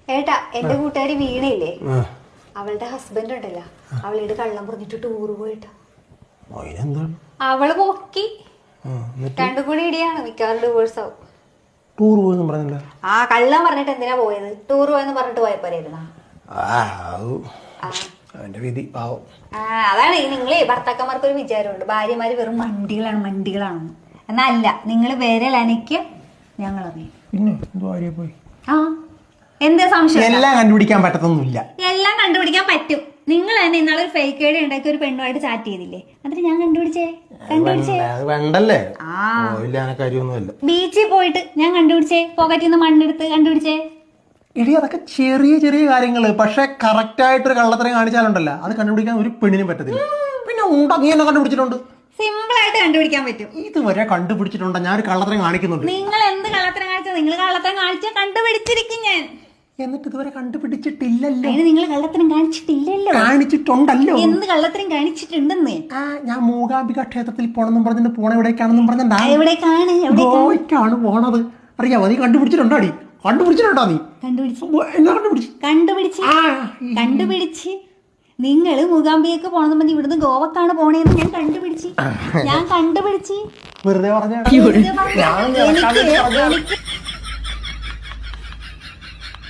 ഏട്ടാ എന്റെ കൂട്ടുകാരി വീണയില്ലേ, അവളുടെ ഹസ്ബൻഡ് ഉണ്ടല്ലോ, അവളോട് കള്ളം പറഞ്ഞിട്ട് ടൂറ് പോയിട്ടാ. അവള് പൊക്കി. രണ്ടും കൂടി ഇടിയാണ്, മിക്കവാറും ഡിവോഴ്സ് ആവും. ടൂർ പോയെന്ന് പറഞ്ഞില്ല. ആ കള്ളം പറഞ്ഞിട്ട് എന്തിനാ പോയത്? ടൂർ പോയെന്ന് പറഞ്ഞിട്ട് പോയപ്പോരായിരുന്നാ? അതാണ് നിങ്ങളെ ഭർത്താക്കന്മാർക്ക് ഒരു വിചാരമുണ്ട്, ഭാര്യമാര് വെറും മണ്ടികളാണെന്ന്. എന്നല്ല, നിങ്ങൾ വിരൽ അനയ്ക്ക് ഞങ്ങളറിയും. പിന്നെ പോയി എന്താ സംശയം? എല്ലാം കണ്ടുപിടിക്കാൻ പറ്റത്തൊന്നുമില്ല. എല്ലാം കണ്ടുപിടിക്കാൻ പറ്റും. നിങ്ങൾ തന്നെ ഇന്നാളെ ഒരു ഫേക്ക് ഐഡി ഉണ്ടാക്കി ഒരു പെണ്ണുമായിട്ട് ചാറ്റ് ചെയ്തില്ലേ, എന്നിട്ട് ഞാൻ കണ്ടുപിടിച്ചേ. ബീച്ചിൽ പോയിട്ട് ഞാൻ കണ്ടുപിടിച്ചേ, പോക്കറ്റിൽ നിന്ന് മണ്ണെടുത്ത് കണ്ടുപിടിച്ചേ. എടി അതൊക്കെ ചെറിയ ചെറിയ കാര്യങ്ങള്, പക്ഷെ കറക്റ്റ് ആയിട്ടൊരു കള്ളത്തരം കാണിച്ചാലുണ്ടല്ലോ അത് കണ്ടുപിടിക്കാൻ ഒരു പെണ്ണിനും പറ്റത്തില്ല. പിന്നെ നീ എന്നെ കണ്ടുപിടിച്ചിട്ടുണ്ട്. സിമ്പിൾ ആയിട്ട് കണ്ടുപിടിക്കാൻ പറ്റും. ഇതുവരെ കണ്ടുപിടിച്ചിട്ടുണ്ടോ? ഞാൻ ഒരു കള്ളത്തരം കാണിക്കുന്നുണ്ട്. നിങ്ങൾ എന്ത് കള്ളത്തരം കാണിച്ചാൽ? നിങ്ങൾ കള്ളത്തരം കാണിച്ചാൽ കണ്ടുപിടിച്ചിരിക്കും ഞാൻ. എന്നിട്ട് ഇതുവരെ കണ്ടുപിടിച്ചിട്ടില്ലല്ലോ. നിങ്ങൾ കള്ളത്തരം കാണിച്ചിട്ടില്ലല്ലോ. കാണിച്ചിട്ടുണ്ടല്ലോ. എന്ത് കള്ളത്തരം കാണിച്ചിട്ടുണ്ടെന്ന്? ഞാൻ മൂകാംബിക ക്ഷേത്രത്തിൽ പോണെന്നും പറഞ്ഞിട്ട് പോണ എവിടേക്കാണെന്നും പറഞ്ഞാ ഗോവയ്ക്കാണ് പോണത്. അറിയാമോ? നീ കണ്ടുപിടിച്ചിട്ടുണ്ടോ? അടി കണ്ടുപിടിച്ചിട്ടുണ്ടോ? നീ കണ്ടുപിടിച്ച് നിങ്ങള് മൂകാംബികക്ക് പോണെന്ന് പറഞ്ഞ് ഇവിടുന്ന് ഗോവക്കാണ് പോണേന്ന് ഞാൻ കണ്ടുപിടിച്ച് വെറുതെ പറഞ്ഞ